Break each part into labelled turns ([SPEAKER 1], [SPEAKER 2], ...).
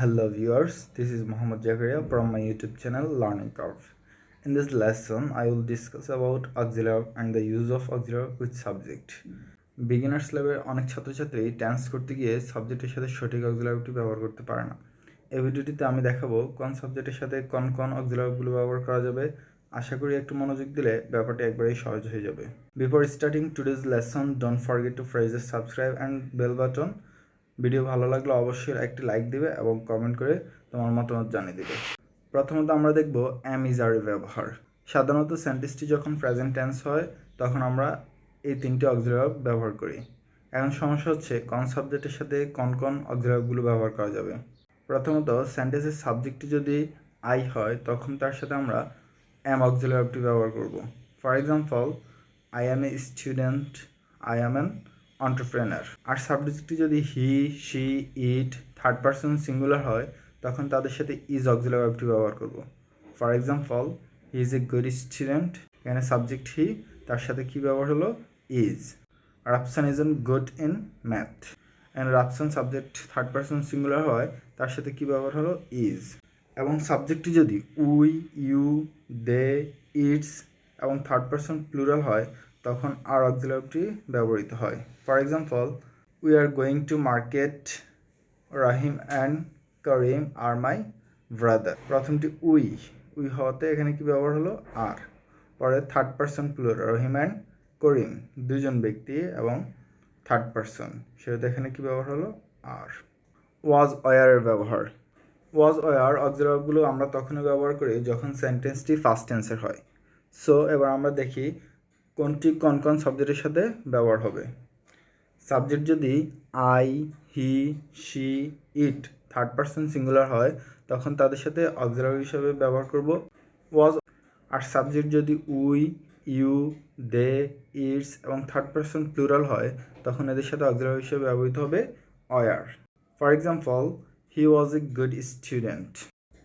[SPEAKER 1] Hello viewers, this is Mohammad Jakaria from my YouTube channel Learning Curve. In this lesson, I will discuss about auxiliary and the use of auxiliary with subject. Beginners level অনেক ছাত্রছাত্রী tense করতে গিয়ে সাবজেক্টের সাথে সঠিক অক্সিলারিটি ব্যবহার করতে পারে না। এই ভিডিওটিতে আমি দেখাবো কোন সাবজেক্টের সাথে কোন কোন অক্সিলারিগুলো ব্যবহার করা যাবে। আশা করি একটু মনোযোগ দিলে ব্যাপারটা একবারেই সহজ হয়ে যাবে। Before starting today's lesson, don't forget to press the subscribe and bell button. Video ভালো লাগলে অবশ্যই একটি লাইক দিবে এবং কমেন্ট করে তোমার মতামত জানিয়ে দিবে। প্রথমত আমরা দেখব am is are ব্যবহার। সাধারণত সেন্টেন্সটি যখন প্রেজেন্ট টেন্স হয় তখন আমরা এই তিনটি অক্সিলারি ব্যবহার করি। এখন সমস্যা হচ্ছে কোন সাবজেক্টের সাথে কোন কোন অক্সিলারিগুলো ব্যবহার করা যাবে। প্রথমত সেন্টেন্সের সাবজেক্টটি যদি আই হয় তখন তার সাথে আমরা am অক্সিলারিটি ব্যবহার করব। For example, I am a student, I am an entrepreneur. আর সাবজেক্টটি যদি he, she, it third person singular হয় তখন তাদের সাথে ইজ অক্সিলারি ভার্বটি ব্যবহার করব। For example, he is a good student, এখানে সাবজেক্ট হি, তার সাথে কী ব্যবহার হলো is. Rafsan is an good in math, and Rafsan subject third person singular হয় তার সাথে কী ব্যবহার হলো ইজ। এবং সাবজেক্টটি যদি উই, ইউ, দে, ইটস এবং থার্ড পারসন প্লুরাল হয় তখন আর অক্সিলারিটি ব্যবহৃত হয়। For example, we are going to market, Rahim and Karim are my brother. প্রথমটি উই হওয়াতে এখানে কি ব্যবহার হলো আর। পরে third person plural, Rahim and Karim দুজন ব্যক্তি এবং থার্ড পারসন, সেটা এখানে কি ব্যবহার হলো আর। ওয়াজ ওয়ারের ব্যবহার। ওয়াজ ওয়ার অক্সিলারিগুলো আমরা তখনই ব্যবহার করি যখন সেন্টেন্সটি ফার্স্ট টেন্সের হয়। সো এবার আমরা দেখি কোনটি কোন কোন সাবজেক্টের সাথে ব্যবহার হবে। সাবজেক্ট যদি I, he, she, it third person singular হয় তখন তাদের সাথে অক্সিলারি হিসেবে ব্যবহার করব ওয়াজ। আর সাবজেক্ট যদি উই, ইউ, দে, ইটস এবং থার্ড পারসন প্লুরাল হয় তখন এদের সাথে অক্সিলারি হিসেবে ব্যবহৃত হবে were. For example, he was a good student.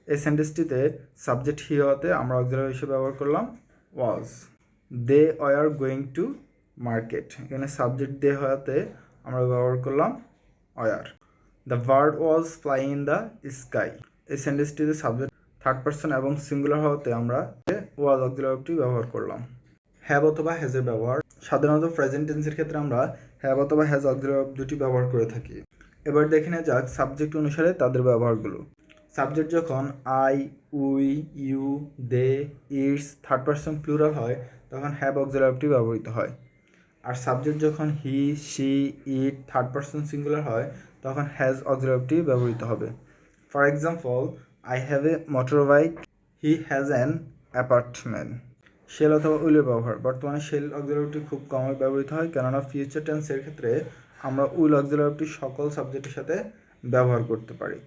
[SPEAKER 1] এই সেন্টেন্সটিতে সাবজেক্ট হি হওয়াতে আমরা অক্সিলারি হিসেবে ব্যবহার করলাম was. They are going to market, এখানে সাবজেক্ট দে হওয়াতে আমরা ব্যবহার করলাম were. The bird was flying in the sky, এই সেন্টেন্সটিতে সাবজেক্ট থার্ড পারসন এবং সিঙ্গুলার হওয়াতে আমরা ওয়াজ অক্সিলারিটি ব্যবহার করলাম। হ্যাভ অথবা হ্যাজের ব্যবহার। সাধারণত প্রেজেন্ট টেন্সের ক্ষেত্রে আমরা হ্যাভ অথবা হ্যাজ অক্সিলারি দুটি ব্যবহার করে থাকি। এবার দেখে নেওয়া যাক সাবজেক্ট অনুসারে তাদের ব্যবহারগুলো। সাবজেক্ট যখন I, we, you, they, its third person plural হয় তখন হ্যাভ অক্সিলারিটি ব্যবহৃত হয়। আর সাবজেক্ট যখন he, she, it third person singular হয় তখন হ্যাজ অক্সিলারিটি ব্যবহৃত হবে। For example, I have a motor bike, he has an apartment. Shall অথবা উইলের ব্যবহার। বর্তমানে শেল অক্সিলারিটি খুব কমই ব্যবহৃত হয়, কেননা ফিউচার টেন্সের ক্ষেত্রে আমরা উইল অক্সিলারিটি সকল সাবজেক্টের সাথে ব্যবহার করতে পারি।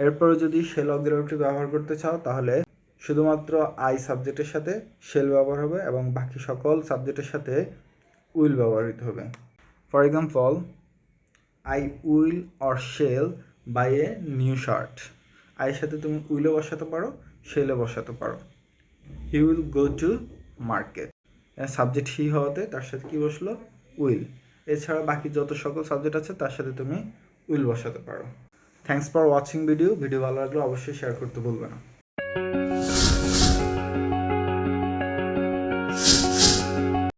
[SPEAKER 1] এরপরে যদি শেল অক্সিলারিটি ব্যবহার করতে চাও তাহলে শুধুমাত্র আই সাবজেক্টের সাথে শেল ব্যবহার হবে এবং বাকি সকল সাবজেক্টের সাথে উইল ব্যবহৃত হবে। For example, I will or shall buy a new shirt. আইয়ের সাথে তুমি উইলও বসাতে পারো, শেলও বসাতে পারো। He will go to market, subject he হওয়াতে তার সাথে কি বসলো উইল। এছাড়া বাকি যত সকল সাবজেক্ট আছে তার সাথে তুমি উইল বসাতে পারো। থ্যাংকস ফর ওয়াচিং ভিডিও ভালো লাগলে অবশ্যই শেয়ার করতে ভুলবে না।